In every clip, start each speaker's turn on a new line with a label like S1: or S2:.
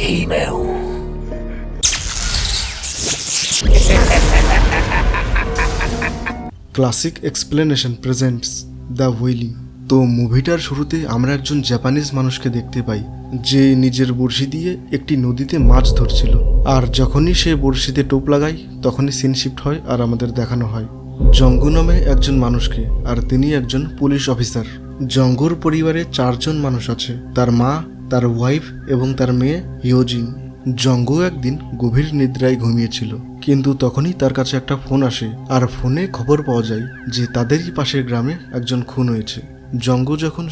S1: यही मैं हूँ।
S2: Classic explanation presents the wheeling. তো মুভিটার শুরুতে আমরা একজন জাপানিজ মানুষকে দেখতে পাই যে নিজের বড়শি দিয়ে একটি নদীতে মাছ ধরছিল। আর যখনই সে বড়শিতে টোপ লাগায় তখনই সিন শিফট হয় আর আমাদের দেখানো হয় জঙ্গু নামে একজন মানুষকে, আর তিনি একজন পুলিশ অফিসার। জঙ্গুর পরিবারে 4 জন মানুষ আছে, তার মা, তার ওয়াইফ এবং তার মেয়ে হিয়োজিন। জঙ্গু একদিন গভীর নিদ্রায় ঘুমিয়েছিল, কিন্তু তখনই তার কাছে একটা ফোন আসে আর ফোনে খবর পাওয়া যায় যে তাদেরই পাশের গ্রামে একজন খুন হয়েছে। জঙ্গু যখন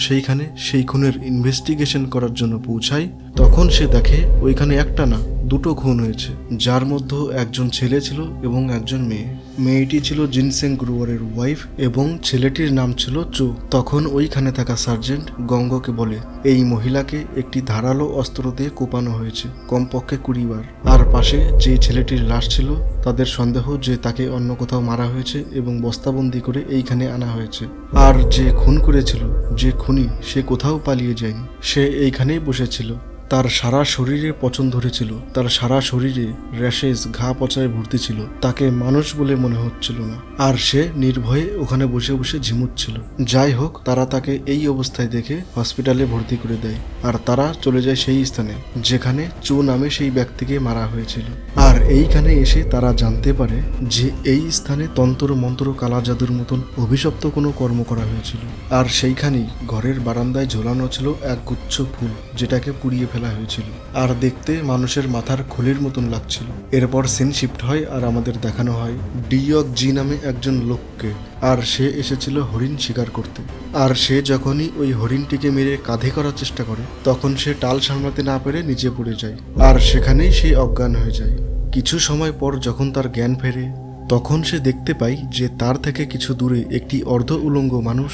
S2: সেই খুনের ইনভেস্টিগেশন করার জন্য পৌঁছায় তখন সে দেখে ওইখানে একটা না 2টো খুন হয়েছে, যার মধ্যে একজন ছেলে ছিল এবং একজন মেয়ে। মেয়েটি ছিল জিনসেং গ্রুয়ারের ওয়াইফ এবং ছেলেটির নাম ছিল চো। তখন ওইখানে থাকা সার্জেন্ট গঙ্গকে বলে এই মহিলাকে একটি ধারালো অস্ত্র দিয়ে কোপানো হয়েছে, কমপক্ষে 20 বার। আর পাশে যে ছেলেটির লাশ ছিল তাদের সন্দেহ যে তাকে অন্য কোথাও মারা হয়েছে এবং বস্তাবন্দি করে এইখানে আনা হয়েছে। আর যে খুন করেছিল, যে খুনি, সে কোথাও পালিয়ে যায়নি, সে এইখানেই বসেছিল। তার সারা শরীরে পচন ধরেছিল, তার সারা শরীরে র্যাশেস, ঘা পচায় ভর্তি ছিল, তাকে মানুষ বলে মনে হচ্ছিল না, আর সে নির্ভয়ে ওখানে বসে বসে ঝিমুচ্ছিল। যাই হোক, তারা তাকে এই অবস্থায় দেখে হসপিটালে ভর্তি করে দেয় আর তারা চলে যায় সেই স্থানে যেখানে চো নামে সেই ব্যক্তিকে মারা হয়েছিল। আর এইখানে এসে তারা জানতে পারে যে এই স্থানে তন্ত্র মন্ত্র, কালা জাদুর মতন অভিশপ্ত কোনো কর্ম করা হয়েছিল। আর সেইখানেই ঘরের বারান্দায় ঝোলানো ছিল এক গুচ্ছ ফুল, যেটাকে পুড়িয়ে ফেলা হয়েছিল আর দেখতে মানুষের মাথার খুলির মতন লাগছিল। এরপর সিন শিফট হয় আর আমাদের দেখানো হয় ডিয়ক জি নামে একজন লোককে, আর সে এসেছিল হরিণ শিকার করতে। আর সে যখনই ওই হরিণটিকে মেরে কাঁধে করার চেষ্টা করে তখন সে টাল সামলাতে না পেরে নিচে পড়ে যায় আর সেখানেই সে অজ্ঞান হয়ে যায়। কিছু সময় পর যখন তার জ্ঞান ফেরে তখন সে দেখতে পায় যে তার থেকে কিছু দূরে একটি অর্ধ উলঙ্গ মানুষ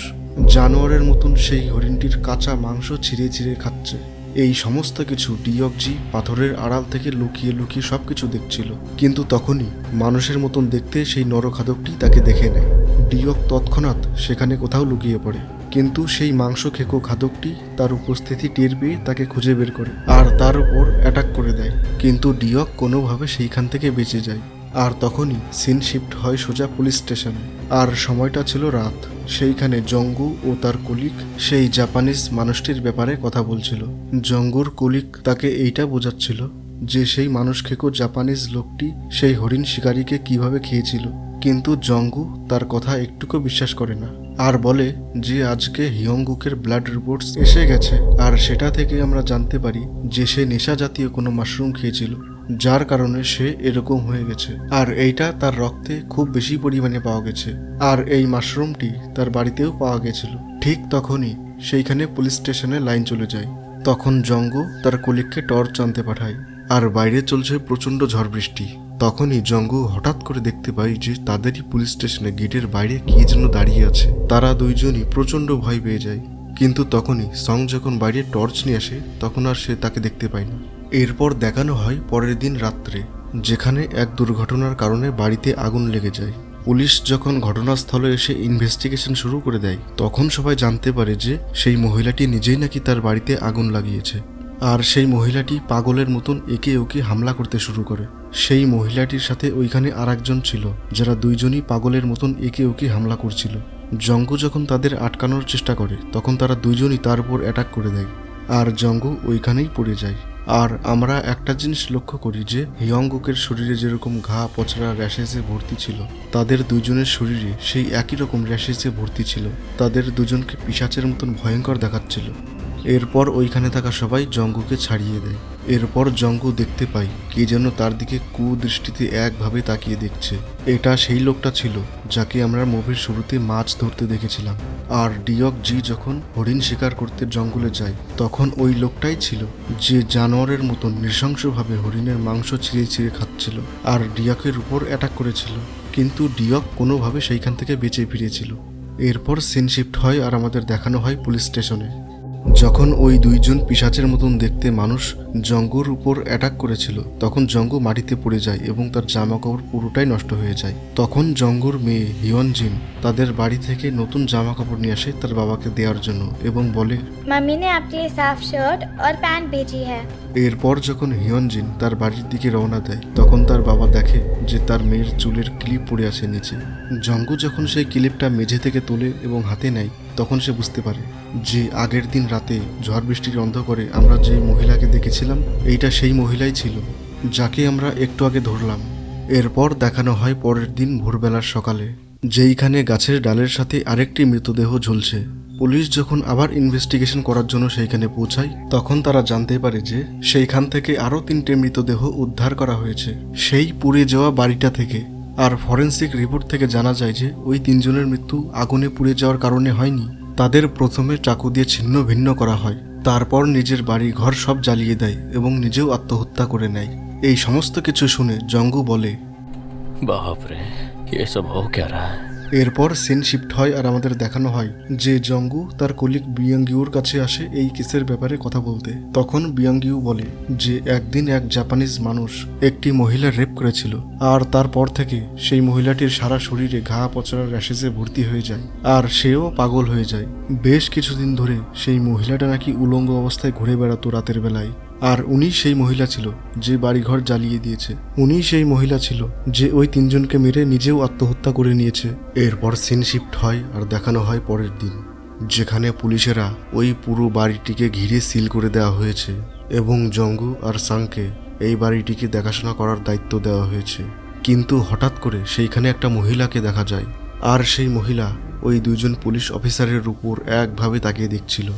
S2: জানোয়ারের মতন সেই হরিণটির কাঁচা মাংস ছিঁড়ে ছিঁড়ে খাচ্ছে। এই সমস্ত কিছু ডিয়কজি পাথরের আড়াল থেকে লুকিয়ে লুকিয়ে সবকিছু দেখছিল, কিন্তু তখনই মানুষের মতন দেখতে সেই নরখাদকটি তাকে দেখে নেয়। ডিয়ক তৎক্ষণাৎ সেখানে কোথাও লুকিয়ে পড়ে, কিন্তু সেই মাংস খেকো খাদকটি তার উপস্থিতি টের পেয়ে তাকে খুঁজে বের করে আর তার উপর অ্যাটাক করে দেয়, কিন্তু ডিয়ক কোনোভাবে সেইখান থেকে বেঁচে যায়। আর তখনই সিন শিফট হয় সোজা পুলিশ স্টেশনে, আর সময়টা ছিল রাত। সেইখানে জঙ্গু ও তার কলিগ সেই জাপানিজ মানুষটির ব্যাপারে কথা বলছিল। জঙ্গুর কলিগ তাকে এইটা বোঝাচ্ছিল যে সেই মানুষ খেকো জাপানিজ লোকটি সেই হরিণ শিকারীকে কিভাবে খেয়েছিল, কিন্তু জঙ্গু তার কথা একটুকু বিশ্বাস করে না আর বলে যে আজকে হিয়ংগুকের ব্লাড রিপোর্টস এসে গেছে আর সেটা থেকে আমরা জানতে পারি যে সে নেশা জাতীয় কোনো মাশরুম খেয়েছিল, যার কারণে সে এরকম হয়ে গেছে। আর এইটা তার রক্তে খুব বেশি পরিমাণে পাওয়া গেছে, আর এই মাশরুমটি তার বাড়িতেও পাওয়া গেছিল। ঠিক তখনই সেইখানে পুলিশ স্টেশনে লাইন চলে যায়। তখন জঙ্গু তার কলিগকে টর্চ আনতে পাঠায় আর বাইরে চলছে প্রচণ্ড ঝড় বৃষ্টি। তখনই জঙ্গু হঠাৎ করে দেখতে পায় যে তাদেরই পুলিশ স্টেশনে গেটের বাইরে কি যেন দাঁড়িয়ে আছে। তারা দুইজনই প্রচণ্ড ভয় পেয়ে যায়, কিন্তু তখনই সং যখন বাইরে টর্চ নিয়ে আসে তখন আর সে তাকে দেখতে পায় না। এরপর দেখানো হয় পরের দিন রাত্রে, যেখানে এক দুর্ঘটনার কারণে বাড়িতে আগুন লেগে যায়। পুলিশ যখন ঘটনাস্থলে এসে ইনভেস্টিগেশন শুরু করে দেয় তখন সবাই জানতে পারে যে সেই মহিলাটি নিজেই নাকি তার বাড়িতে আগুন লাগিয়েছে। আর সেই মহিলাটি পাগলের মতন একে ওকে হামলা করতে শুরু করে। সেই মহিলাটির সাথে ওইখানে আর একজন ছিল, যারা দুইজনই পাগলের মতন একে ওকে হামলা করছিল। জঙ্গু যখন তাদের আটকানোর চেষ্টা করে তখন তারা দুইজনই তার উপর অ্যাটাক করে দেয় আর জঙ্গু ওইখানেই পড়ে যায়। আর আমরা একটা জিনিস লক্ষ্য করি যে হিয়ংগুকের শরীরে যেরকম ঘা পচড়া র্যাশেসে ভর্তি ছিল, তাদের দুজনের শরীরে সেই একই রকম র্যাশেসে ভর্তি ছিল। তাদের দুজনকে পিশাচের মতন ভয়ঙ্কর দেখাচ্ছিল। এরপর ওইখানে থাকা সবাই জঙ্গুকে ছাড়িয়ে দেয়। এরপর জঙ্গু দেখতে পাই কে যেন তার দিকে কুদৃষ্টিতে একভাবে তাকিয়ে দেখছে। এটা সেই লোকটা ছিল যাকে আমরা মুভির শুরুতে মাছ ধরতে দেখেছিলাম। আর ডিয়ক জি যখন হরিণ শিকার করতে জঙ্গলে যায় তখন ওই লোকটাই ছিল যে জানোয়ারের মতন নৃশংসভাবে হরিণের মাংস ছিঁড়ে ছিঁড়ে খাচ্ছিল আর ডিয়কের উপর অ্যাটাক করেছিল, কিন্তু ডিয়ক কোনোভাবে সেইখান থেকে বেঁচে ফিরেছিল। এরপর সিন শিফট হয় আর আমাদের দেখানো হয় পুলিশ স্টেশনে, যখন ওই দুইজন পিশাচের মতন দেখতে মানুষ জঙ্গুর উপর অ্যাটাক করেছিল তখন জঙ্গু মাটিতে পড়ে যায় এবং তার জামা কাপড় পুরোটাই নষ্ট হয়ে যায়। তখন জঙ্গুর মেয়ে হিয়নজিন তাদের বাড়ি থেকে নতুন জামা কাপড় নিয়ে আসে তার বাবাকে দেওয়ার জন্য এবং বলে,
S3: मम्मी ने आपके लिए साफ शर्ट और पैंट भेजी है।
S2: এরপর যখন হিয়নজিন তার বাড়ির দিকে রওনা দেয় তখন তার বাবা দেখে যে তার মেয়ের চুলের ক্লিপ পড়ে আছে নিচে। জঙ্গু যখন সেই ক্লিপটা মেঝে থেকে তোলে এবং হাতে নেয় তখন সে বুঝতে পারে যে আগের দিন রাতে ঝড় বৃষ্টির অন্ধকারে আমরা যে মহিলাকে দেখেছিলাম এইটা সেই মহিলাই ছিল যাকে আমরা একটু আগে ধরলাম। এরপর দেখানো হয় পরের দিন ভোরবেলার সকালে, যেইখানে গাছের ডালের সাথে আরেকটি মৃতদেহ ঝুলছে। পুলিশ যখন আবার ইনভেস্টিগেশন করার জন্য সেইখানে পৌঁছায় তখন তারা জানতে পারে যে সেইখান থেকে আরও 3টে মৃতদেহ উদ্ধার করা হয়েছে সেই পুড়ে যাওয়া বাড়িটা থেকে। আর ফরেন্সিক রিপোর্ট থেকে জানা যায় যে ওই 3জনের মৃত্যু আগুনে পুড়ে যাওয়ার কারণে হয়নি, তাদের প্রথমে চাকু দিয়ে ছিন্ন ভিন্ন করা হয়, তারপর নিজের বাড়ি ঘর সব জ্বালিয়ে দেয় এবং নিজেও আত্মহত্যা করে নেয়। এই সমস্ত কিছু শুনে জঙ্গু বলে,
S1: बाप रे, ये सब हो क्या रहा है?
S2: এরপর সিন শিফট হয় আর আমাদের দেখানো হয় যে জঙ্গু তার কলিগ বিয়ঙ্গিউর কাছে আসে এই কেসের ব্যাপারে কথা বলতে। তখন বিয়ঙ্গিউ বলে যে একদিন এক জাপানিজ মানুষ একটি মহিলা রেপ করেছিল আর তারপর থেকে সেই মহিলাটির সারা শরীরে ঘা পচড়ার র্যাশেসে ভর্তি হয়ে যায় আর সেও পাগল হয়ে যায়। বেশ কিছুদিন ধরে সেই মহিলাটা নাকি উলঙ্গ অবস্থায় ঘুরে বেড়াতো রাতের বেলায়, আর উনি সেই মহিলা ছিল যে বাড়িঘর জ্বালিয়ে দিয়েছে। উনি সেই মহিলা ছিল যে ওই 3জনকে মেরে নিজেও আত্মহত্যা করে নিয়েছে। এরপর সিন শিফট হয় আর দেখানো হয় পরের দিন, যেখানে পুলিশেরা ওই পুরো বাড়িটিকে ঘিরে সিল করে দেওয়া হয়েছে এবং জঙ্গু আর সাংকে এই বাড়িটিকে দেখাশোনা করার দায়িত্ব দেওয়া হয়েছে। কিন্তু হঠাৎ করে সেইখানে একটা মহিলাকে দেখা যায় আর সেই মহিলা ওই 2জন পুলিশ অফিসারের উপর একভাবে তাকিয়ে দেখছিল।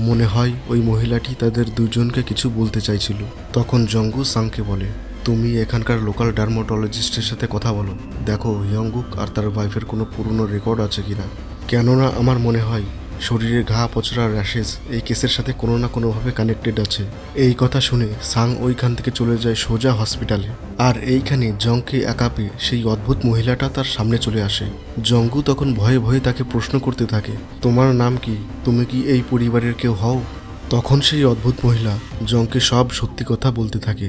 S2: মনে হয় ওই মহিলাটি তাদের 2জনকে কিছু বলতে চাইছিল। তখন জঙ্গু সাংকে বলে, তুমি এখানকার লোকাল ডার্মাটোলজিস্টের সাথে কথা বলো, দেখো হিয়ঙ্গুক আর তার ওয়াইফের কোনো পুরনো রেকর্ড আছে কিনা, কেননা আমার মনে হয় শরীরে ঘা পচড়া র্যাশেস এই কেসের সাথে কোনো না কোনোভাবে কানেক্টেড আছে। এই কথা শুনে সাং ওইখান থেকে চলে যায় সোজা হসপিটালে। আর এইখানে জংকে একা পেয়ে সেই অদ্ভুত মহিলাটা তার সামনে চলে আসে। জঙ্গু তখন ভয়ে ভয়ে তাকে প্রশ্ন করতে থাকে, তোমার নাম কি, তুমি কি এই পরিবারের কেউ হও? তখন সেই অদ্ভুত মহিলা জংকে সব সত্যি কথা বলতে থাকে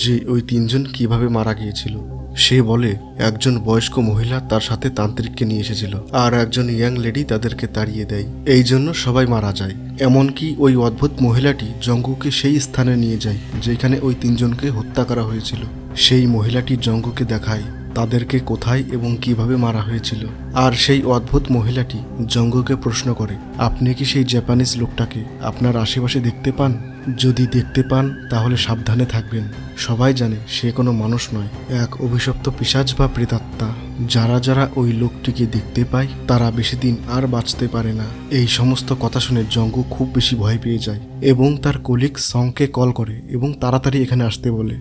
S2: যে ওই 3জন কিভাবে মারা গিয়েছিল। সে বলে একজন বয়স্ক মহিলা তার সাথে তান্ত্রিককে নিয়ে এসেছিল আর একজন ইয়াং লেডি তাদেরকে তাড়িয়ে দেয়, এই জন্য সবাই মারা যায়। এমনকি ওই অদ্ভুত মহিলাটি জঙ্গুকে সেই স্থানে নিয়ে যায় যেখানে ওই 3জনকে হত্যা করা হয়েছিল। সেই মহিলাটি জঙ্গুকে দেখায় তাদেরকে কোথায় এবং কিভাবে মারা হয়েছিল। আর সেই অদ্ভুত মহিলাটি জঙ্গুকে প্রশ্ন করে, আপনি কি সেই জাপানিজ লোকটাকে আপনার আশেপাশে দেখতে পান? যদি দেখতে পান তাহলে সাবধানে থাকবেন, সবাই জানে সে কোনো মানুষ নয়, এক অভিশপ্ত পিশাচ বা প্রেতাত্মা। যারা যারা ওই লোকটিকে দেখতে পায় তারা বেশি দিন আর বাঁচতে পারে না। এই সমস্ত কথা শুনে জঙ্গু খুব বেশি ভয় পেয়ে যায় এবং তার কলিগ সংকে কল করে এবং তাড়াতাড়ি এখানে আসতে বলে।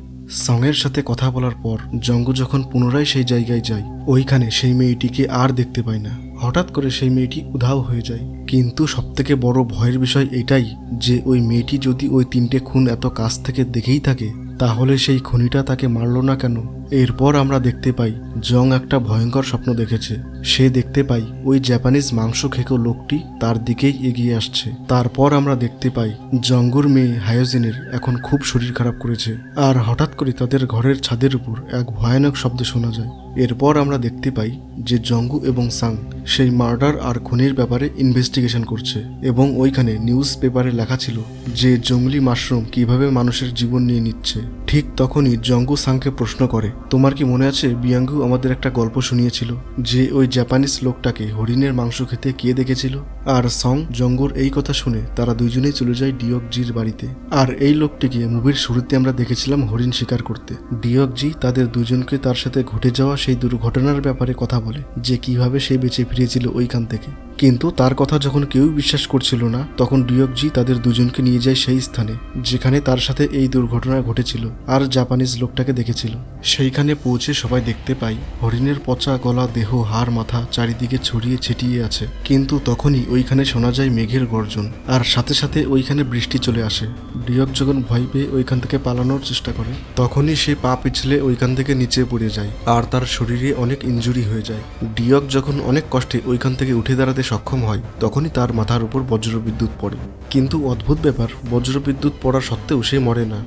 S2: সঙের সাথে কথা বলার পর জঙ্গু যখন পুনরায় সেই জায়গায় যায় ওইখানে সেই মেয়েটিকে আর দেখতে পায় না। হঠাৎ করে সেই মেয়েটি উধাও হয়ে যায়। কিন্তু সবথেকে বড় ভয়ের বিষয় এটাই যে ওই মেয়েটি যদি ওই 3টে খুন এত কাছ থেকে দেখেই থাকে তাহলে সেই খুনিটা তাকে মারল না কেন? এরপর আমরা দেখতে পাই জং একটা ভয়ঙ্কর স্বপ্ন দেখেছে। সে দেখতে পাই ওই জাপানিজ মাংস খেকো লোকটি তার দিকেই এগিয়ে আসছে। তারপর আমরা দেখতে পাই জঙ্গুর মেয়ে হায়োজিনের এখন খুব শরীর খারাপ করেছে আর হঠাৎ করে তাদের ঘরের ছাদের উপর এক ভয়ানক শব্দ শোনা যায়। এরপর আমরা দেখতে পাই যে জঙ্গু এবং সাং সেই মার্ডার আর খুনের ব্যাপারে ইনভেস্টিগেশন করছে এবং ওইখানে নিউজ পেপারে লেখা ছিল যে জঙ্গলি মাশরুম কিভাবে মানুষের জীবন নিয়ে নিচ্ছে। ঠিক তখনই জঙ্গু সাংকে প্রশ্ন করে, তোমার কি মনে আছে বিয়াঙ্গু আমাদের একটা গল্প শুনিয়েছিল যে ওই জাপানিজ লোকটাকে হরিণের মাংস খেতে কে দেখেছিল? আর সং জঙ্গুর এই কথা শুনে তারা 2জনেই চলে যায় ডিয়কজির বাড়িতে। আর এই লোকটিকে মুভির শুরুতে আমরা দেখেছিলাম হরিণ শিকার করতে। ডিয়কজি তাদের 2জনকে তার সাথে ঘটে যাওয়া সেই দুর্ঘটনার ব্যাপারে কথা বলে যে কিভাবে সে বেঁচে ফিরেছিল ওইখান থেকে। কিন্তু তার কথা যখন কেউ বিশ্বাস করছিল না তখন ডিয়কজি তাদের 2জনকে নিয়ে যায় সেই স্থানে যেখানে তার সাথে এই দুর্ঘটনা ঘটেছিল আর জাপানিজ লোকটাকে দেখেছিল। সেইখানে পৌঁছে সবাই দেখতে পাই হরিণের পচা গলা দেহ, হাড়, মাথা চারিদিকে ছড়িয়ে ছিটিয়ে আছে। কিন্তু তখনই ওইখানে শোনা যায় মেঘের গর্জন আর সাথে সাথে ওইখানে বৃষ্টি চলে আসে। ডিয়ক যখন ভয় পেয়ে ওইখান থেকে পালানোর চেষ্টা করে তখনই সে পা পিছলে ওইখান থেকে নিচে পড়ে যায় আর তার শরীরে অনেক ইনজুরি হয়ে যায়। ডিয়ক যখন অনেক কষ্টে ওইখান থেকে উঠে দাঁড়াতে সক্ষম হয় তখনই তার মাথার উপর বজ্রবিদ্যুৎ পড়ে। কিন্তু অদ্ভুত ব্যাপার, বজ্রবিদ্যুৎ পড়া সত্ত্বেও সে মরে না।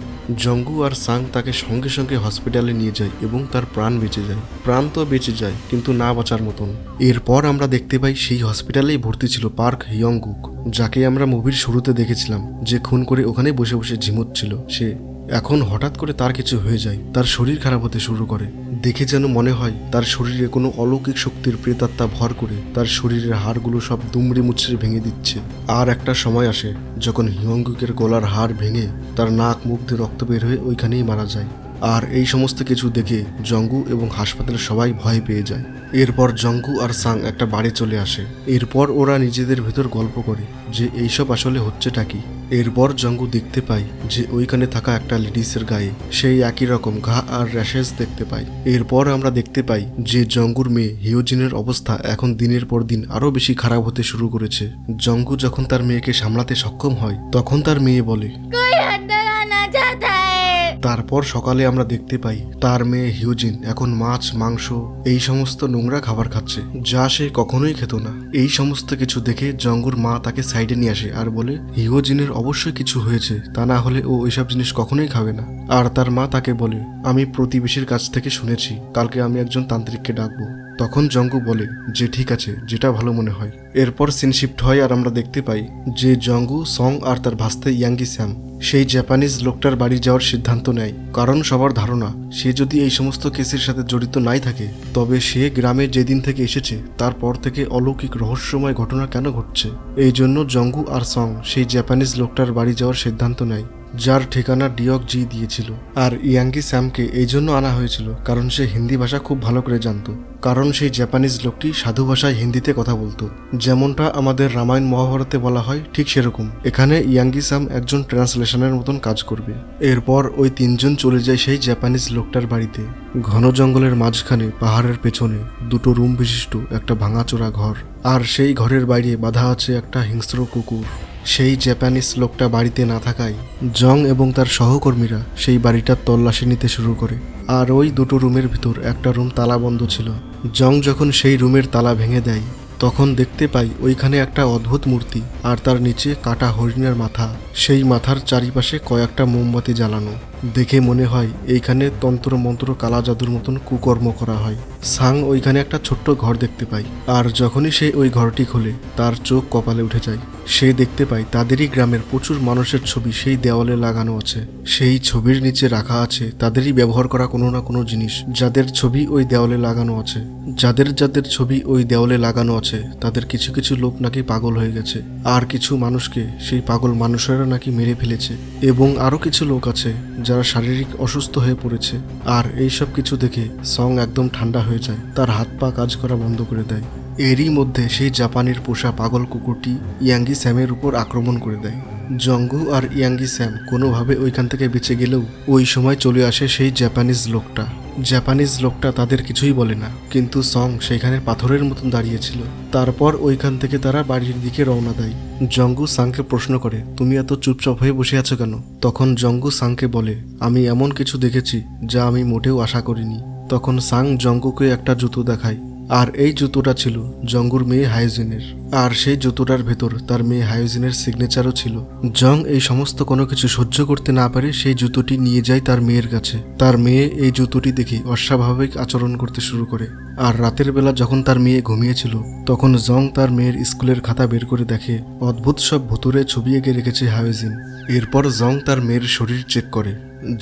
S2: জঙ্গু আর সাং তাকে সঙ্গে সঙ্গে হসপিটালে নিয়ে যায় এবং তার প্রাণ বেঁচে যায়। প্রাণ তো বেঁচে যায় কিন্তু না বাঁচার মতন। এরপর আমরা দেখতে পাই সেই হসপিটালেই ভর্তি ছিল পার্ক হিয়ংগুক, যাকে আমরা মুভির শুরুতে দেখেছিলাম যে খুন করে ওখানে বসে বসে ঝিমুচ্ছিল সে। এখন হঠাৎ করে তার কিছু হয়ে যায়, তার শরীর খারাপ হতে শুরু করে। দেখে যেন মনে হয় তার শরীরে কোনো অলৌকিক শক্তির প্রেতাত্মা ভর করে তার শরীরের হাড়গুলো সব দুমড়ে মুচড়ে ভেঙে দিচ্ছে। আর একটা সময় আসে যখন হিয়ংগুকের গলার হাড় ভেঙে তার নাক মুখ দিয়ে রক্ত বের হয়ে ওইখানেই মারা যায়। আর এই সমস্ত কিছু দেখে জঙ্গু এবং হাসপাতালের সবাই ভয় পেয়ে যায়। এরপর জঙ্গু আর সাং একটা বাড়ি চলে আসে। এরপর ওরা নিজেদের ভেতর গল্প করে যে এইসব আসলে হচ্ছেটা কি। এরপর জঙ্গু দেখতে পায় যে ওইখানে থাকা একটা লেডিসের গায়ে সেই একই রকম ঘা আর র্যাশেস দেখতে পায়। এরপর আমরা দেখতে পাই যে জঙ্গুর মেয়ে হিয়োজিনের অবস্থা এখন দিনের পর দিন আরো বেশি খারাপ হতে শুরু করেছে। জঙ্গু যখন তার মেয়েকে সামলাতে সক্ষম হয় তখন তার মেয়ে বলে,
S3: कोई अंदर आना चाहता है।
S2: তারপর সকালে আমরা দেখতে পাই তার মেয়ে হিউজিন এখন মাছ মাংস এই সমস্ত নোংরা খাবার খাচ্ছে, যা সে কখনোই খেত না। এই সমস্ত কিছু দেখে জঙ্গুর মা তাকে সাইডে নিয়ে আসে আর বলে হিউজিনের অবশ্যই কিছু হয়েছে, তা না হলে ও এইসব জিনিস কখনোই খাবে না। আর তার মা তাকে বলে, আমি প্রতিবেশীর কাছ থেকে শুনেছি কালকে আমি একজন তান্ত্রিককে ডাকবো। তখন জঙ্গু বলে যে ঠিক আছে, যেটা ভালো মনে হয়। এরপর সিন শিফট হয় আর আমরা দেখতে পাই যে জঙ্গু, সং আর তার ভাস্তে ইয়াঙ্গি স্যাম সেই জাপানিজ লোকটার বাড়ি যাওয়ার সিদ্ধান্ত নেয়। কারণ সবার ধারণা সে যদি এই সমস্ত কেসের সাথে জড়িত নাই থাকে তবে সে গ্রামে যেদিন থেকে এসেছে তারপর থেকে অলৌকিক রহস্যময় ঘটনা কেন ঘটছে। এই জন্য জঙ্গু আর সং সেই জাপানিজ লোকটার বাড়ি যাওয়ার সিদ্ধান্ত নেয়, যার ঠিকানা ডিওক জি দিয়েছিল। আর ইয়াঙ্গি স্যামকে এই জন্য আনা হয়েছিল কারণ সে হিন্দি ভাষা খুব ভালো করে জানতো, কারণ সেই জাপানিজ লোকটি সাধু ভাষায় হিন্দিতে কথা বলতো। যেমনটা আমাদের রামায়ণ মহাভারতে বলা হয় ঠিক সেরকম এখানে ইয়াঙ্গি স্যাম একজন ট্রান্সলেশনের মতন কাজ করবে। এরপর ওই তিনজন চলে যায় সেই জাপানিজ লোকটার বাড়িতে। ঘন জঙ্গলের মাঝখানে পাহাড়ের পেছনে দুটো রুম বিশিষ্ট একটা ভাঙাচোরা ঘর, আর সেই ঘরের বাইরে বাঁধা আছে একটা হিংস্র কুকুর। সেই জাপানিজ লোকটা বাড়িতে না থাকায় জং এবং তার সহকর্মীরা সেই বাড়িটার তল্লাশি নিতে শুরু করে। আর ওই দুটো রুমের ভিতর একটা রুম তালা বন্ধ ছিল। জং যখন সেই রুমের তালা ভেঙে দেয় তখন দেখতে পাই ওইখানে একটা অদ্ভুত মূর্তি, আর তার নিচে কাটা হরিণের মাথা, সেই মাথার চারিপাশে কয়েকটা মোমবাতি জ্বালানো। দেখে মনে হয় এইখানে তন্ত্র মন্ত্র কালা জাদুর মতন কুকর্ম করা হয়। সাং ওইখানে একটা ছোট্ট ঘর দেখতে পায়, আর যখনই সে ওই ঘরটি খোলে তার চোখ কপালে উঠে যায়। সে দেখতে পায় তাদেরই গ্রামের প্রচুর মানুষের ছবি সেই দেওয়ালে লাগানো আছে। সেই ছবির নিচে রাখা আছে তাদেরই ব্যবহার করা কোনো না কোনো জিনিস, যাদের ছবি ওই দেওয়ালে লাগানো আছে। যাদের যাদের ছবি ওই দেওয়ালে লাগানো আছে তাদের কিছু কিছু লোক নাকি পাগল হয়ে গেছে, আর কিছু মানুষকে সেই পাগল মানুষেরা নাকি মেরে ফেলেছে, এবং আরো কিছু লোক আছে যারা শারীরিক অসুস্থ হয়ে পড়েছে। আর এইসব কিছু দেখে সং একদম ঠান্ডা হয়ে যায়, তার হাত পা কাজ করা বন্ধ করে দেয়। এরই মধ্যে সেই জাপানের পোষা পাগল কুকুরটি ইয়াঙ্গি স্যামের উপর আক্রমণ করে দেয়। জঙ্গু আর ইয়াঙ্গি স্যাম কোনোভাবে ওইখান থেকে বেঁচে গেলেও ওই সময় চলে আসে সেই জাপানিজ লোকটা। জাপানিজ লোকটা তাদের কিছুই বলে না, কিন্তু সং সেখানে পাথরের মতন দাঁড়িয়েছিল। তারপর ওইখান থেকে তারা বাড়ির দিকে রওনা দেয়। জঙ্গু সাংকে প্রশ্ন করে, তুমি এত চুপচাপ হয়ে বসে আছো কেন? তখন জঙ্গু সাংকে বলে, আমি এমন কিছু দেখেছি যা আমি মোটেও আশা করিনি। তখন সাং জঙ্গুকে একটা জুতো দেখায়, আর এই জুতোটা ছিল জঙ্গুর মেয়ে হায়োজিনের, আর সেই জুতোটার ভেতর তার মেয়ে হায়োজিনের সিগনেচারও ছিল। জং এই সমস্ত কোনো কিছু সহ্য করতে না পারে সেই জুতোটি নিয়ে যায় তার মেয়ের কাছে। তার মেয়ে এই জুতোটি দেখে অস্বাভাবিক আচরণ করতে শুরু করে। আর রাতের বেলা যখন তার মেয়ে ঘুমিয়েছিল তখন জং তার মেয়ের স্কুলের খাতা বের করে দেখে অদ্ভুত সব ভুতুরে ছবি এঁকে রেখেছে হায়োজিন। এরপর জং তার মেয়ের শরীর চেক করে।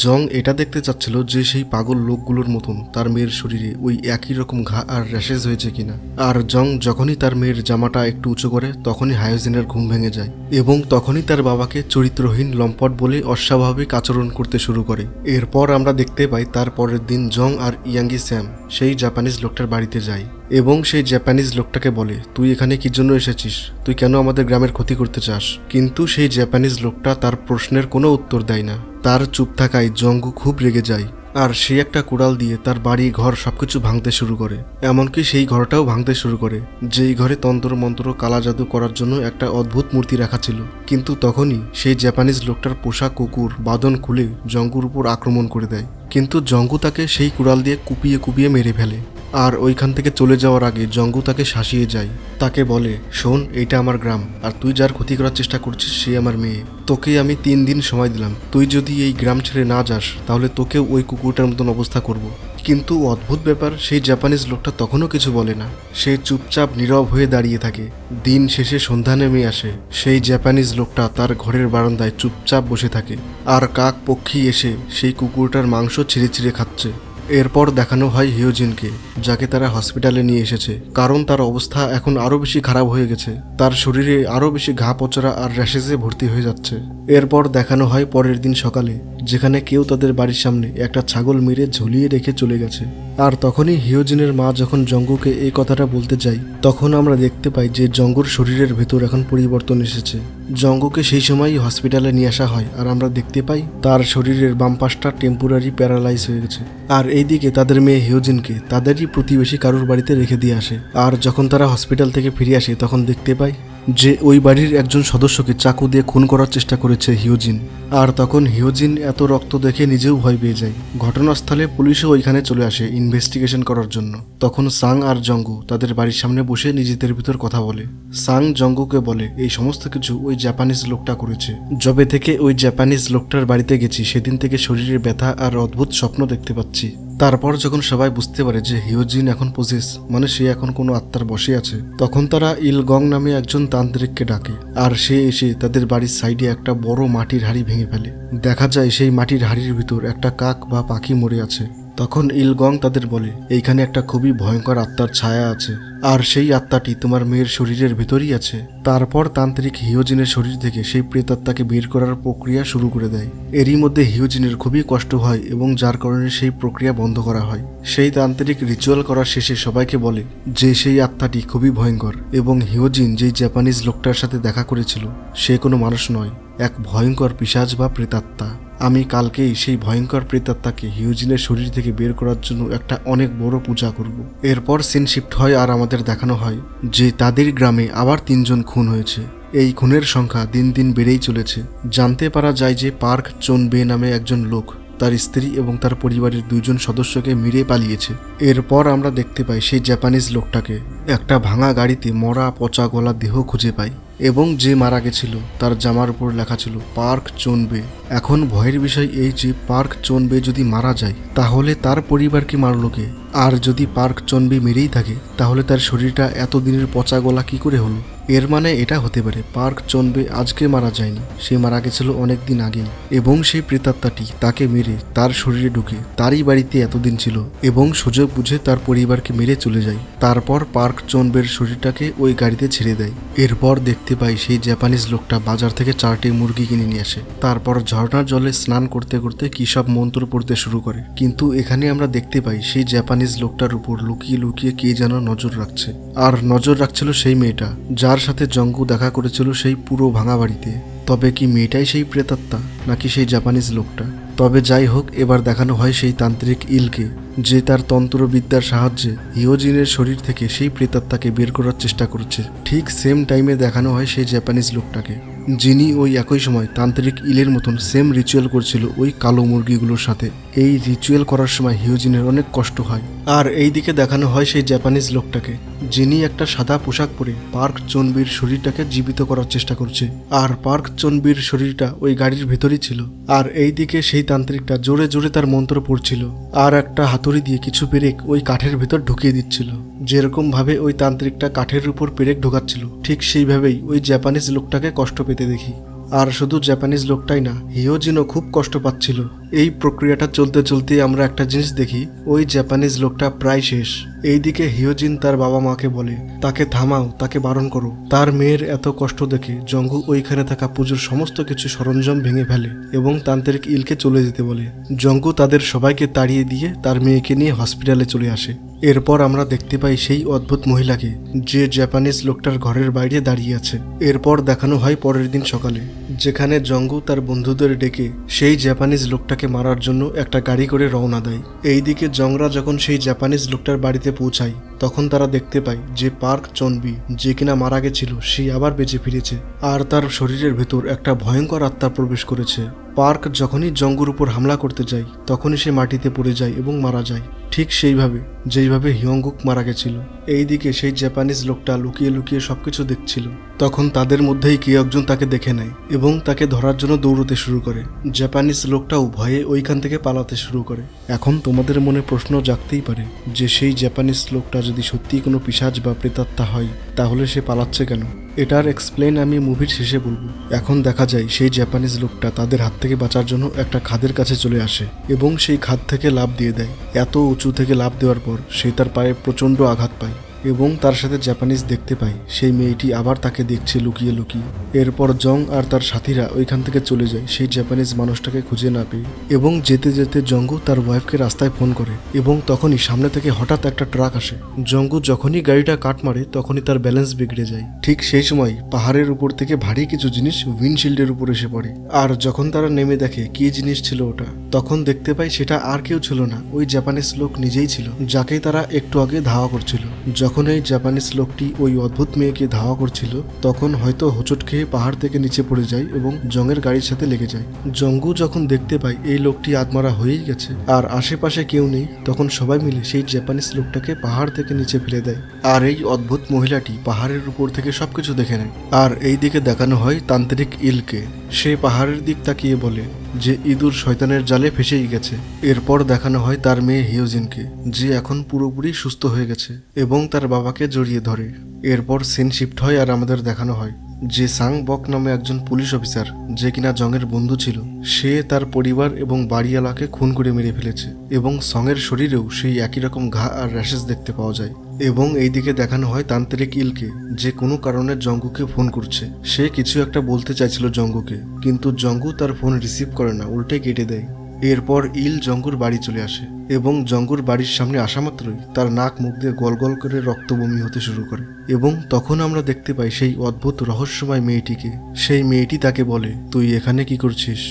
S2: জং এটা দেখতে চাচ্ছিল যে সেই পাগল লোকগুলোর মতন তার মেয়ের শরীরে ওই একই রকম ঘা আর র্যাশেস হয়েছে কিনা। আর জং যখনই তার মেয়ের জামাটা একটু উঁচু করে তখনই হায়োজিনের ঘুম ভেঙে যায়, এবং তখনই তার বাবাকে চরিত্রহীন লম্পট বলে অস্বাভাবিক আচরণ করতে শুরু করে। এরপর আমরা দেখতে পাই তার পরের দিন জং আর ইয়াঙ্গি স্যাম সেই জাপানিজ লোকটার বাড়িতে যায়, এবং সেই জাপানিজ লোকটাকে বলে, তুই এখানে কি জন্য এসেছিস? তুই কেন আমাদের গ্রামের ক্ষতি করতে চাস? কিন্তু সেই জাপানিজ লোকটা তার প্রশ্নের কোনো উত্তর দেয় না। তার চুপ থাকায় জঙ্গু খুব রেগে যায়, আর সে একটা কুড়াল দিয়ে তার বাড়ি ঘর সবকিছু ভাঙতে শুরু করে। এমনকি সেই ঘরটাও ভাঙতে শুরু করে যেই ঘরে তন্ত্র মন্ত্র কালা জাদু করার জন্য একটা অদ্ভুত মূর্তি রাখা ছিল। কিন্তু তখনই সেই জাপানিজ লোকটার পোষা কুকুর বাদন খুলে জঙ্গুর উপর আক্রমণ করে দেয়, কিন্তু জঙ্গু তাকে সেই কুড়াল দিয়ে কুপিয়ে কুপিয়ে মেরে ফেলে। আর ওইখান থেকে চলে যাওয়ার আগে জঙ্গু তাকে শাসিয়ে যায়, তাকে বলে, শোন, এইটা আমার গ্রাম, আর তুই যার ক্ষতি করার চেষ্টা করছিস সে আমার মেয়ে। তোকে আমি 3 দিন সময় দিলাম, তুই যদি এই গ্রাম ছেড়ে না যাস তাহলে তোকেও ওই কুকুরটার মতন অবস্থা করব। কিন্তু অদ্ভুত ব্যাপার, সেই জাপানিজ লোকটা তখনও কিছু বলে না। সে চুপচাপ নীরব হয়ে দাঁড়িয়ে থাকে। দিন শেষে সন্ধ্যা নেমে আসে। সেই জাপানিজ লোকটা তার ঘরের বারান্দায় চুপচাপ বসে থাকে, আর কাক পক্ষী এসে সেই কুকুরটার মাংস ছিঁড়ে ছিঁড়ে খাচ্ছে। এরপর দেখানো হয় হিয়োজিনকে, যাকে তারা হসপিটালে নিয়ে এসেছে, কারণ তার অবস্থা এখন আরও বেশি খারাপ হয়ে গেছে। তার শরীরে আরও বেশি ঘা পচরা আর র্যাশেসে ভর্তি হয়ে যাচ্ছে। এরপর দেখানো হয় পরের দিন সকালে, যেখানে কেউ তাদের বাড়ির সামনে একটা ছাগল মেরে ঝুলিয়ে রেখে চলে গেছে। আর তখনই হিয়োজিনের মা যখন জঙ্গুকে এই কথাটা বলতে যায়, তখন আমরা দেখতে পাই যে জঙ্গুর শরীরের ভেতর এখন পরিবর্তন এসেছে। জঙ্গুকে সেই সময়ই হসপিটালে নিয়ে আসা হয়, আর আমরা দেখতে পাই তার শরীরের বাম পাশটা টেম্পোরারি প্যারালাইজ হয়ে গেছে। আর এইদিকে তাদের মেয়ে হিয়োজিনকে তাদেরই প্রতিবেশী কারুর বাড়িতে রেখে দিয়ে আসে। আর যখন তারা হসপিটাল থেকে ফিরে আসে, তখন দেখতে পাই যে ওই বাড়ির একজন সদস্যকে চাকু দিয়ে খুন করার চেষ্টা করেছে হিয়োজিন। আর তখন হিয়োজিন এত রক্ত দেখে নিজেও ভয় পেয়ে যায়। ঘটনাস্থলে পুলিশও ওইখানে চলে আসে ইনভেস্টিগেশন করার জন্য। তখন সাং আর জঙ্গু তাদের বাড়ির সামনে বসে নিজেদের ভিতর কথা বলে। সাং জঙ্গুকে বলে এই সমস্ত কিছু ওই জাপানিজ লোকটা করেছে। যবে থেকে ওই জাপানিজ লোকটার বাড়িতে গেছি, সেদিন থেকে শরীরের ব্যথা আর অদ্ভুত স্বপ্ন দেখতে পাচ্ছি। তারপর যখন সবাই বুঝতে পারে যে হিয়োজিন এখন পজেস, মানে সে এখন কোনো আত্মার বসে আছে, তখন তারা ইলগং নামে একজন তান্ত্রিককে ডাকে। আর সে এসে তাদের বাড়ির সাইডে একটা বড় মাটির হাড়ি ভেঙে ফেলে। দেখা যায় সেই মাটির হাড়ির ভিতর একটা কাক বা পাখি মরে আছে। তখন ইলগং তাদের বলে এইখানে একটা খুবই ভয়ঙ্কর আত্মার ছায়া আছে, আর সেই আত্মাটি তোমার মেয়ের শরীরের ভিতরই আছে। তারপর তান্ত্রিক হিয়োজিনের শরীর থেকে সেই প্রেতাত্মাকে বের করার প্রক্রিয়া শুরু করে দেয়। এরই মধ্যে হিয়োজিনের খুবই কষ্ট হয়, এবং যার কারণে সেই প্রক্রিয়া বন্ধ করা হয়। সেই তান্ত্রিক রিচুয়াল করার শেষে সবাইকে বলে যে সেই আত্মাটি খুবই ভয়ঙ্কর, এবং হিয়োজিন যেই জাপানিজ লোকটার সাথে দেখা করেছিল সে কোনো মানুষ নয়, এক ভয়ঙ্কর পিশাচ বা প্রেতাত্মা। আমি কালকেই সেই ভয়ঙ্কর প্রেতাত্মাকে হিয়োজিনের শরীর থেকে বের করার জন্য একটা অনেক বড় পূজা করব। এরপর সিন শিফট হয়, আর আমাদের দেখানো হয় যে তাদের গ্রামে আবার 3 জন খুন হয়েছে। এই খুনের সংখ্যা দিন দিন বেড়েই চলেছে। জানতে পারা যায় যে পার্ক চোন বে নামে একজন লোক তার স্ত্রী এবং তার পরিবারের 2 জন সদস্যকে মেরে পালিয়েছে। এরপর আমরা দেখতে পাই সেই জাপানিজ লোকটাকে একটা ভাঙা গাড়িতে মরা পচা গলা দেহ খুঁজে পাই, এবং যে মারা গেছিল তার জামার উপর লেখা ছিল পার্ক চোন বে। এখন ভয়ের বিষয় এই যে পার্ক চোন বে যদি মারা যায়, তাহলে তার পরিবারকে মারল কে? আর যদি পার্ক চোন বে মেরেই থাকে, তাহলে তার শরীরটা এতদিনের পচা গলা কি করে হলো? এর মানে এটা হতে পারে পার্ক চোন বে আজকে মারা যায়নি, সে মারা গেছিল অনেক দিন আগেই, এবং সেই প্রেতাত্মাটি তাকে মেরে তার শরীরে ঢুকে তারই বাড়িতে এতদিন ছিল, এবং সুযোগ বুঝে তার পরিবারকে মেরে চলে যায়। তারপর পার্ক চোন বের শরীরটাকে ওই গাড়িতে ছেড়ে দেয়। এরপর দেখতে পাই সেই জাপানিজ লোকটা বাজার থেকে 4টি মুরগি কিনে নিয়ে আসে। তারপর ঝর্ণার জলে স্নান করতে করতে কি সব মন্ত্র পড়তে শুরু করে। কিন্তু এখানে আমরা দেখতে পাই সেই জাপানিজ লোকটার উপর লুকিয়ে লুকিয়ে কে যেন নজর রাখছে, আর নজর রাখছিল সেই মেয়েটা যার সাথে জঙ্গু দেখা করেছিল সেই পুরো ভাঙা বাড়িতে। তবে কি মেয়েটাই সেই প্রেতাত্মা, নাকি সেই জাপানিজ লোকটা? তবে যাই হোক, এবার দেখানো হয় সেই তান্ত্রিক ইলকে, যে তার তন্ত্রবিদ্যার সাহায্যে হিয়োজিনের শরীর থেকে সেই প্রেতাত্মাকে বের করার চেষ্টা করছে। ঠিক সেম টাইমে দেখানো হয় সেই জাপানিজ লোকটাকে, যিনি ওই একই সময় তান্ত্রিক ইলের মতন সেম রিচুয়াল করছিল ওই কালো মুরগিগুলোর সাথে। এই রিচুয়াল করার সময় হিয়োজিনের অনেক কষ্ট হয়। আর এই দিকে দেখানো হয় সেই জাপানিজ লোকটাকে, যিনি একটা সাদা পোশাক পরে পার্ক চোনবির শরীরটাকে জীবিত করার চেষ্টা করছে। আর পার্ক চোনবির শরীরটা ওই গাড়ির ভেতরই ছিল। আর এই দিকে সেই তান্ত্রিকটা জোরে জোরে তার মন্ত্র পড়ছিল, আর একটা হাতুড়ি দিয়ে কিছু পেরেক ওই কাঠের ভেতর ঢুকিয়ে দিচ্ছিল। যেরকম ভাবে ওই তান্ত্রিকটা কাঠের উপর পেরেক ঢোকাচ্ছিল, ঠিক সেইভাবেই ওই জাপানিজ লোকটাকে কষ্ট পেতে দেখি। আর শুধু জাপানিজ লোকটাই না, হিয়োজিনও খুব কষ্ট পাচ্ছিল। এই প্রক্রিয়াটা চলতে চলতে আমরা একটা জিনিস দেখি, ওই জাপানিজ লোকটা প্রায় শেষ। এইদিকে হিয়োজিন তার বাবা মাকে বলে তাকে থামাও, তাকে বারণ করো। তার মেয়ের এত কষ্ট দেখে জঙ্গু ওইখানে থাকা পুজোর সমস্ত কিছু সরঞ্জাম ভেঙে ফেলে এবং তান্ত্রিক ইলকে চলে যেতে বলে। জঙ্গু তাদের সবাইকে তাড়িয়ে দিয়ে তার মেয়েকে নিয়ে হসপিটালে চলে আসে। এরপর আমরা দেখতে পাই সেই অদ্ভুত মহিলাকে, যে জাপানিজ লোকটার ঘরের বাইরে দাঁড়িয়ে আছে। এরপর দেখানো হয় পরের দিন সকালে, যেখানে জঙ্গু তার বন্ধুদের ডেকে সেই জাপানিজ লোকটাকে মারার জন্য একটা গাড়ি করে রওনা দেয়। এইদিকে জংরা যখন সেই জাপানিজ লোকটার বাড়িতে পৌঁছায়, তখন তারা দেখতে পায় যে পার্ক চোনবি, যে কিনা মারা গেছিল, সে আবার বেঁচে ফিরেছে, আর তার শরীরের ভেতর একটা ভয়ঙ্কর আত্মা প্রবেশ করেছে। পার্ক যখনই জঙ্গুর উপর হামলা করতে যায়, তখনই সে মাটিতে পড়ে যায় এবং মারা যায়। ঠিক সেইভাবে যেইভাবে হিয়ংগুক মারা গেছিল। এইদিকে সেই জাপানিজ লোকটা লুকিয়ে লুকিয়ে সবকিছু দেখছিল। তখন তাদের মধ্যেই কেউ একজন তাকে দেখে নেয় এবং তাকে ধরার জন্য দৌড়তে শুরু করে। জাপানিজ লোকটাও ভয়ে ওইখান থেকে পালাতে শুরু করে। এখন তোমাদের মনে প্রশ্ন জাগতেই পারে যে সেই জাপানিজ লোকটা যদি সত্যিই কোনো পিশাচ বা প্রেতাত্মা হয় তাহলে সে পালাচ্ছে কেন। এটার এক্সপ্লেন আমি মুভির শেষে বলবো। এখন দেখা যায় সেই জাপানিজ লোকটা তাদের হাত থেকে বাঁচার জন্য একটা খাদের কাছে চলে আসে এবং সেই খাদ থেকে লাফ দিয়ে দেয়। এত উঁচু থেকে লাফ দেওয়ার পর সে তার পায়ে প্রচণ্ড আঘাত পায় এবং তার সাথে জাপানিজ দেখতে পায় সেই মেয়েটি আবার তাকে দেখছে লুকিয়ে লুকিয়ে। এরপর জং আর তার সাথীরা ওইখান থেকে চলে যায় সেই জাপানিজ মানুষটাকে খুঁজে না পেয়ে। এবং যেতে যেতে জঙ্গু তার ওয়াইফকে রাস্তায় ফোন করে এবং তখনই সামনে থেকে হঠাৎ একটা ট্রাক আসে। জঙ্গু যখনই গাড়িটা কাট মারে তখনই তার ব্যালেন্স বিগড়ে যায়। ঠিক সেই সময় পাহাড়ের উপর থেকে ভারী কিছু জিনিস উইন্ডশিল্ডের উপর এসে পড়ে। আর যখন তারা নেমে দেখে কি জিনিস ছিল ওটা, তখন দেখতে পায় সেটা আর কেউ ছিল না, ওই জাপানিজ লোক নিজেই ছিল যাকে তারা একটু আগে ধাওয়া করছিল। যখন এই জাপানিজ লোকটি ওই অদ্ভুত মেয়েকে ধাওয়া করছিল তখন হয়তো হোঁচট খেয়ে পাহাড় থেকে নিচে পড়ে যায় এবং জংয়ের গাড়ির সাথে লেগে যায়। জঙ্গু যখন দেখতে পায় এই লোকটি আত্মারা হয়েই গেছে আর আশেপাশে কেউ নেই, তখন সবাই মিলে সেই জাপানিজ লোকটাকে পাহাড় থেকে নিচে ফেলে দেয়। আর এই অদ্ভুত মহিলাটি পাহাড়ের উপর থেকে সবকিছু দেখে নেয়। আর এই দিকে দেখানো হয় তান্ত্রিক ইলকে। সে পাহাড়ের দিক তাকিয়ে বলে যে ইঁদুর শয়তানের জালে ফেসেই গেছে। এরপর দেখানো হয় তার মেয়ে হিয়োজিনকে, যে এখন পুরোপুরি সুস্থ হয়ে গেছে এবং তার বাবাকে জড়িয়ে ধরে। এরপর সিন শিফট হয় আর আমাদের দেখানো হয় যে সাং বক নামে একজন পুলিশ অফিসার, যে কিনা জংয়ের বন্ধু ছিল, সে তার পরিবার এবং বাড়িওয়ালাকে খুন করে মেরে ফেলেছে এবং সঙের শরীরেও সেই একই রকম ঘা আর র্যাশেস দেখতে পাওয়া যায়। এবং এইদিকে দেখানো হয় তান্ত্রিক ইলকে, যে কোনো কারণে জঙ্গুকে ফোন করছে। সে কিছু একটা বলতে চাইছিল জঙ্গুকে, কিন্তু জঙ্গু তার ফোন রিসিভ করে না, উল্টে কেটে দেয়। এরপর ইল জঙ্গুর বাড়ি চলে আসে এবং জঙ্গুর বাড়ির সামনে আসা মাত্রই তার নাক মুখ দিয়ে গল গল করে রক্ত বমি হতে শুরু করে। এবং তখন আমরা দেখতে পাই সেই অদ্ভুত রহস্যময় মেয়েটিকে। সেই মেয়েটি তাকে বলে, তুই এখানে কি করছিস,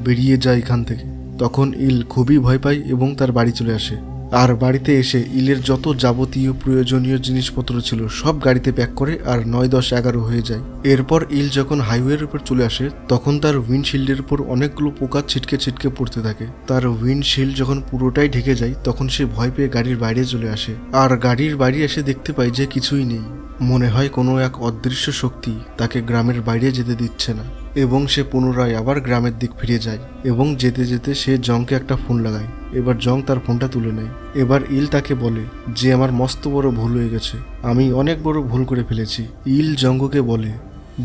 S2: বেরিয়ে যা এখান থেকে। তখন ইল খুবই ভয় পায় এবং তার বাড়ি চলে আসে। আর বাড়িতে এসে ইলের যত যাবতীয় প্রয়োজনীয় জিনিসপত্র ছিল সব গাড়িতে প্যাক করে আর 9, 10, 11 হয়ে যায়। এরপর ইল যখন হাইওয়ের উপর চলে আসে তখন তার উইন্ডশিল্ডের উপর অনেকগুলো পোকা ছিটকে ছিটকে পড়তে থাকে। তার উইন্ডশিল্ড যখন পুরোটাই ঢেকে যায় তখন সে ভয় পেয়ে গাড়ির বাইরে চলে আসে। আর গাড়ির বাইরে এসে দেখতে পায় যে কিছুই নেই। মনে হয় কোনো এক অদৃশ্য শক্তি তাকে গ্রামের বাইরে যেতে দিচ্ছে না এবং সে পুনরায় আবার গ্রামের দিক ফিরে যায়। এবং যেতে যেতে সে জংকে একটা ফোন লাগায়। এবার জং তার ফোনটা তুলে নেয়। এবার ইল তাকে বলে যে আমার মস্ত বড় ভুল হয়ে গেছে, আমি অনেক বড় ভুল করে ফেলেছি। ইল জঙ্গকে বলে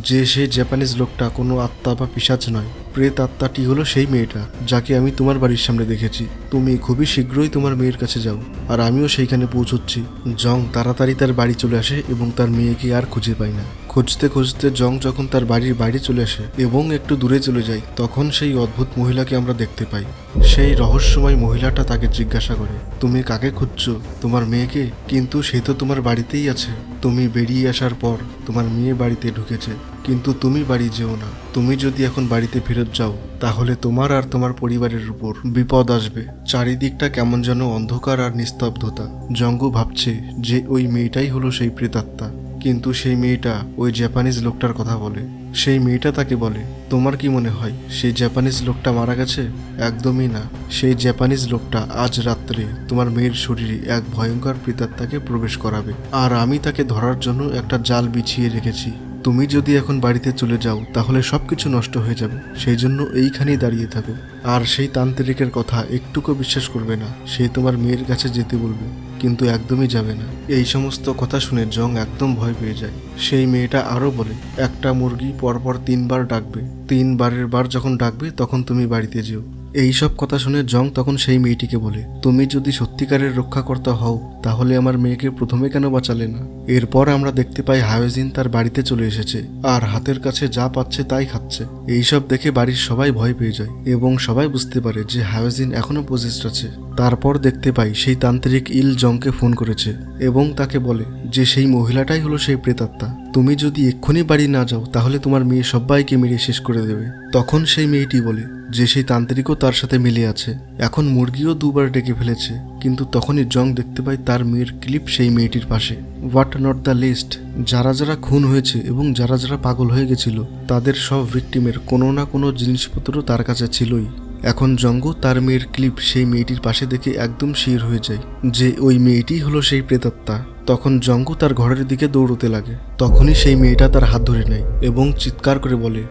S2: যে সেই জাপানিজ লোকটা কোনো আত্মা বা পিশাচ নয়, প্রেত আত্মাটি হলো সেই মেয়েটা যাকে আমি তোমার বাড়ির সামনে দেখেছি। তুমি খুবই শীঘ্রই তোমার মেয়ের কাছে যাও আর আমিও সেইখানে পৌঁছচ্ছি। জং তাড়াতাড়ি তার বাড়ি চলে আসে এবং তার মেয়েকে আর খুঁজে পায় না। খুঁজতে খুঁজতে জং যখন তার বাড়ির বাইরে চলে আসে এবং একটু দূরে চলে যায় তখন সেই অদ্ভুত মহিলাকে আমরা দেখতে পাই। সেই রহস্যময় মহিলাটা তাকে জিজ্ঞাসা করে, তুমি কাকে খুঁজছো, তোমার মেয়েকে? কিন্তু সে তো তোমার বাড়িতেই আছে। তুমি বেরিয়ে আসার পর তোমার মেয়ে বাড়িতে ঢুকেছে, কিন্তু তুমি বাড়ি যেও না। তুমি যদি এখন বাড়িতে ফেরত যাও তাহলে তোমার আর তোমার পরিবারের উপর বিপদ আসবে। চারিদিকটা কেমন যেন অন্ধকার আর নিস্তব্ধতা। জঙ্গু ভাবছে যে ওই মেয়েটাই হলো সেই প্রেতাত্মা, কিন্তু সেই মেয়েটা ওই জাপানিজ লোকটার কথা বলে। সেই মেয়েটা তাকে বলে, তোমার কি মনে হয় সেই জাপানিজ লোকটা মারা গেছে? একদমই না। সেই জাপানিজ লোকটা আজ রাত্রে তোমার মেয়ের শরীরে এক ভয়ঙ্কর প্রেতাত্মাকে প্রবেশ করাবে আর আমি তাকে ধরার জন্য একটা জাল বিছিয়ে রেখেছি। তুমি যদি এখন বাড়িতে চলে যাও তাহলে সবকিছু নষ্ট হয়ে যাবে, সেই জন্য এইখানেই দাঁড়িয়ে থাকো। আর সেই তান্ত্রিকের কথা একটুকু বিশ্বাস করবে না, সে তোমার মেয়ের কাছে যেতে বলবে কিন্তু একদমই যাবে না। এই সমস্ত কথা শুনে জং একদম ভয় পেয়ে যায়। সেই মেয়েটা আরো বলে, একটা মুরগি পরপর 3 বার ডাকবে, 3 বারের বার যখন ডাকবে তখন তুমি বাড়িতে যেও। এই সব কথা শুনে জং তখন সেই মেয়েটিকে বলে, তুমি যদি সত্যিকারের রক্ষাকর্তা হও তাহলে আমার মেয়েকে প্রথমে কেন বাঁচালে না? এরপর আমরা দেখতে পাই হায়োজিন তার বাড়িতে চলে এসেছে আর হাতের কাছে যা পাচ্ছে তাই খাচ্ছে। এইসব দেখে বাড়ির সবাই ভয় পেয়ে যায় এবং সবাই বুঝতে পারে যে হায়োজিন এখনো পজিস্ট আছে। তারপর দেখতে পাই সেই তান্ত্রিক ইল জংকে ফোন করেছে এবং তাকে বলে যে সেই মহিলাটাই হলো সেই প্রেতাত্মা। তুমি যদি এক্ষুনি বাড়ি না যাও তাহলে তোমার মেয়ে সবাইকে মেরে শেষ করে দেবে। তখন সেই মেয়েটি বলে যে সেই তান্ত্রিকও তার সাথে মিলে আছে, এখন মুরগিও 2 বার ডেকে ফেলেছে। কিন্তু তখনই জং দেখতে পায় তার মেয়ের ক্লিপ সেই মেয়েটির পাশে। হোয়াট নট দ্য লিস্ট, যারা যারা খুন হয়েছে এবং যারা যারা পাগল হয়ে গেছিল তাদের সব ভিকটিমের কোনো না কোনো জিনিসপত্র তার কাছে ছিলই। এখন জঙ্গ তার মেয়ের ক্লিপ সেই মেয়েটির পাশে দেখে একদম শির হয়ে যায় যে ওই মেয়েটি হলো সেই প্রেতাত্মা। তখন জঙ্গ তার ঘরের দিকে দৌড়তে লাগে। তখনই সেই মেয়েটা তার হাত ধরে নেয় এবং চিৎকার করে বলে,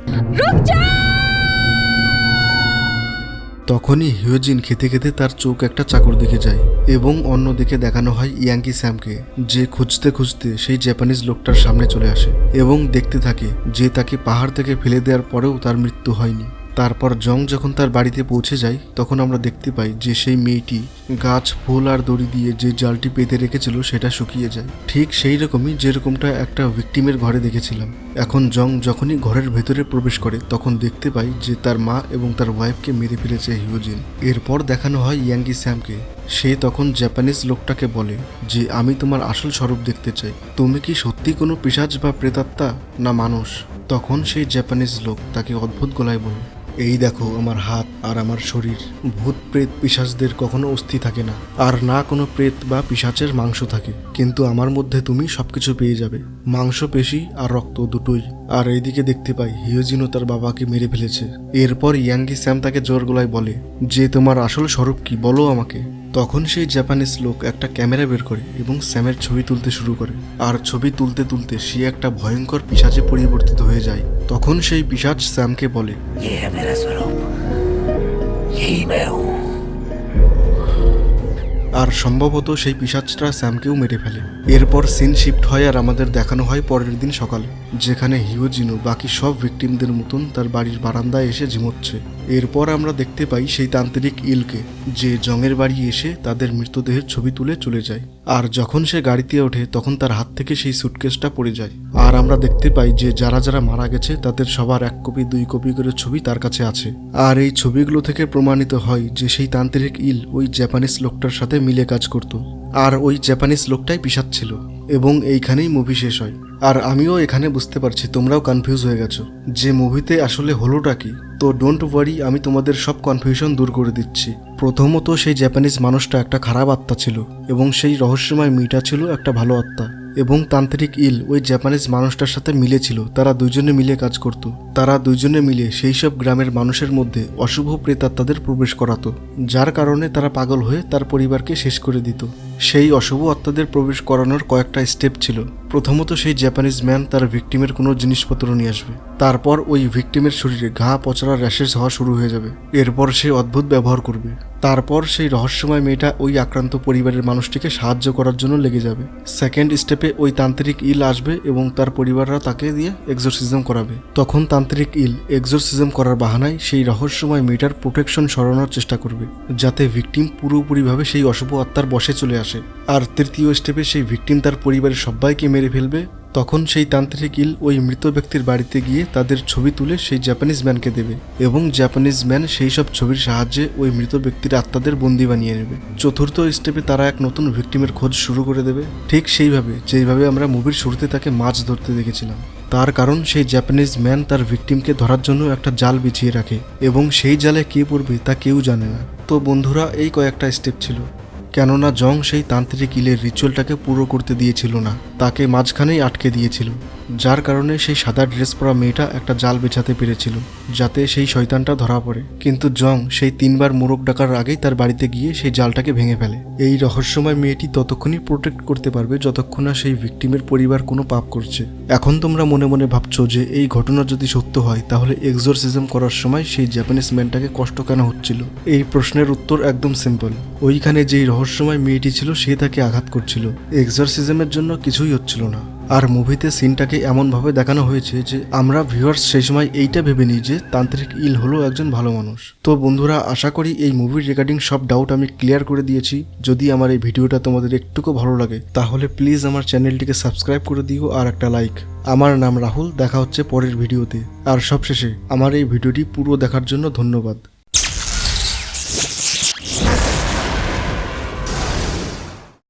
S2: তখনই হিয়োজিন খেতে খেতে তার চোখ একটা চাকর দিকে যায় এবং অন্যদিকে দেখানো হয় ইয়াঙ্কি স্যামকে, যে খুঁজতে খুঁজতে সেই জাপানিজ লোকটার সামনে চলে আসে এবং দেখতে থাকে যে তাকে পাহাড় থেকে ফেলে দেওয়ার পরেও তার মৃত্যু হয়নি। তারপর জং যখন তার বাড়িতে পৌঁছে যায় তখন আমরা দেখতে পাই যে সেই মেয়েটি গাছ, ফুল আর দড়ি দিয়ে যে জালটি পেতে রেখেছিল সেটা শুকিয়ে যায়, ঠিক সেই রকমই যেরকমটা একটা ভিকটিমের ঘরে দেখেছিলাম। এখন জং যখনই ঘরের ভেতরে প্রবেশ করে তখন দেখতে পাই যে তার মা এবং তার ওয়াইফকে মেরে ফেলেছে হিয়োজিন। এরপর দেখানো হয় ইয়াঙ্কি স্যামকে। সে তখন জাপানিজ লোকটাকে বলে যে আমি তোমার আসল স্বরূপ দেখতে চাই, তুমি কি সত্যি কোনো পিশাচ বা প্রেতাত্মা না মানুষ? তখন সেই জাপানিজ লোক তাকে অদ্ভুত গলায় বলে, এই দেখো আমার হাত আর আমার শরীর। ভূত প্রেত পিশাচদের কখনো অস্থি থাকে না, আর না কোনো প্রেত বা পিশাচের মাংস থাকে, কিন্তু আমার মধ্যে তুমি সবকিছু পেয়ে যাবে, মাংস, পেশি আর রক্ত দুটোই। আর এইদিকে দেখতে পাই হিয়োজিনও তার বাবাকে মেরে ফেলেছে। এরপর ইয়াঙ্কি স্যাম তাকে জোর গলায় বলে যে তোমার আসল স্বরূপ কি বলো আমাকে। তখন সেই জাপানিজ লোক একটা ক্যামেরা বের করে এবং স্যামের ছবি তুলতে শুরু করে। আর ছবি তুলতে তুলতে সে একটা ভয়ঙ্কর পিশাচে পরিবর্তিত হয়ে যায়। তখন সেই পিশাচ স্যামকে বলে,
S1: ये है मेरा स्वरूप, यही मैं हूँ।
S2: আর সম্ভবত সেই পিশাচটা স্যামকেও মেরে ফেলে। এরপর সিন শিফট হয় আর আমাদের দেখানো হয় পরের দিন সকালে, যেখানে হিয়োজিনো বাকি সব ভিকটিমদের মতন তার বাড়ির বারান্দায় এসে ঝিমোচ্ছে। এরপর আমরা দেখতে পাই সেই তান্ত্রিক ইলকে, যে জংয়ের বাড়ি এসে তাদের মৃতদেহের ছবি তুলে চলে যায়। আর যখন সে গাড়িতে ওঠে তখন তার হাত থেকে সেই সুটকেসটা পড়ে যায়। আর আমরা দেখতে পাই যে যারা যারা মারা গেছে তাদের সবার 1 কপি 2 কপি করে ছবি তার কাছে আছে। আর এই ছবিগুলো থেকে প্রমাণিত হয় যে সেই তান্ত্রিক ইল ওই জাপানিজ লোকটার সাথে মিলে কাজ করত, আর ওই জাপানিজ লোকটাই পিশাচ ছিল। এবং এইখানেই মুভি শেষ হয়। আর আমিও এখানে বুঝতে পারছি তোমরাও কনফিউজ হয়ে গেছো যে মুভিতে আসলে হলোটা কি। তো ডোন্ট ওয়ারি, আমি তোমাদের সব কনফিউশন দূর করে দিচ্ছি। প্রথমত সেই জাপানিজ মানুষটা একটা খারাপ আত্মা ছিল এবং সেই রহস্যময় মেয়েটা ছিল একটা ভালো আত্মা। এবং তান্ত্রিক ইল ওই জাপানিজ মানুষটার সাথে মিলেছিল, তারা দুজনে মিলে কাজ করত। তারা দুজনে মিলে সেই সব গ্রামের মানুষের মধ্যে অশুভ প্রেতাত্মাদের প্রবেশ করাতো, যার কারণে তারা পাগল হয়ে তার পরিবারকে শেষ করে দিত। সেই অশুভ আত্মাদের প্রবেশ করানোর কয়েকটা স্টেপ ছিল। প্রথমত সেই জাপানিজ ম্যান তার ভিকটিমের কোনো জিনিসপত্র নিয়ে আসবে, তারপর ওই ভিকটিমের শরীরে ঘা, পচড়া, র্যাশেস হওয়া শুরু হয়ে যাবে। এরপর সে অদ্ভুত ব্যবহার করবে। তারপর সেই রহস্যময় মেয়েটা ওই আক্রান্ত পরিবারের মানুষটিকে সাহায্য করার জন্য লেগে যাবে। সেকেন্ড স্টেপে ওই তান্ত্রিক ইল আসবে এবং তার পরিবাররা তাকে দিয়ে এক্সোরসিজম করাবে। তখন তান্ত্রিক ইল এক্সোরসিজম করার বাহানায় সেই রহস্যময় মেয়েটার প্রোটেকশন সরানোর চেষ্টা করবে, যাতে ভিকটিম পুরোপুরিভাবে সেই অশুভ আত্মার বশে চলে আসে। আর তৃতীয় স্টেপে সেই ভিকটিম তার পরিবারের সবাইকে মেরে ফেলবে। তখন সেই তান্ত্রিক ইল ওই মৃত ব্যক্তির বাড়িতে গিয়ে তাদের ছবি তুলে সেই জাপানিজ ম্যানকে দেবে এবং জাপানিজ ম্যান সেই সব ছবির সাহায্যে ওই মৃত ব্যক্তির আত্মাদের বন্দী বানিয়ে নেবে। চতুর্থ স্টেপে তারা এক নতুন ভিকটিমের খোঁজ শুরু করে দেবে, ঠিক সেইভাবে যেইভাবে আমরা মুভির শুরুতে তাকে মাছ ধরতে দেখেছিলাম। তার কারণ সেই জাপানিজ ম্যান তার ভিকটিমকে ধরার জন্য একটা জাল বিছিয়ে রাখে এবং সেই জালে কে পড়বে তা কেউ জানে না। তো বন্ধুরা, এই কয়েকটা স্টেপ ছিল, কেননা জং সেই তান্ত্রিক ইলের রিচুয়ালটাকে পুরো করতে দিয়েছিল না, তাকে মাঝখানেই আটকে দিয়েছিল, যার কারণে সেই সাদা ড্রেস পরা মেয়েটা একটা জাল বেছাতে পেরেছিল যাতে সেই শয়তানটা ধরা পড়ে। কিন্তু জং সেই 3 বার মোরগ ডাকার আগেই তার বাড়িতে গিয়ে সেই জালটাকে ভেঙে ফেলে। এই রহস্যময় মেয়েটি ততক্ষণই প্রোটেক্ট করতে পারবে যতক্ষণ না সেই ভিকটিমের পরিবার কোনো পাপ করছে। এখন তোমরা মনে মনে ভাবছো যে এই ঘটনা যদি সত্য হয় তাহলে এক্সোরসিজম করার সময় সেই জাপানিজ ম্যানটাকে কষ্ট কেন হচ্ছিল? এই প্রশ্নের উত্তর একদম সিম্পল। ওইখানে যেই রহস্যময় মেয়েটি ছিল সে তাকে আঘাত করছিল, এক্সোরসিজমের জন্য কিছুই হচ্ছিল না। আর মুভিতে সিনটাকে এমনভাবে দেখানো হয়েছে যে আমরা ভিউয়ার্স সেই সময় এইটা ভেবে নিই যে তান্ত্রিক ইল হলো একজন ভালো মানুষ। তো বন্ধুরা, আশা করি এই মুভির রিগার্ডিং সব ডাউট আমি ক্লিয়ার করে দিয়েছি। যদি আমার এই ভিডিওটা তোমাদের একটুকু ভালো লাগে তাহলে প্লিজ আমার চ্যানেলটিকে সাবস্ক্রাইব করে দিও আর একটা লাইক। আমার নাম রাহুল, দেখা হচ্ছে পরের ভিডিওতে। আর সবশেষে আমার এই ভিডিওটি পুরো দেখার জন্য ধন্যবাদ।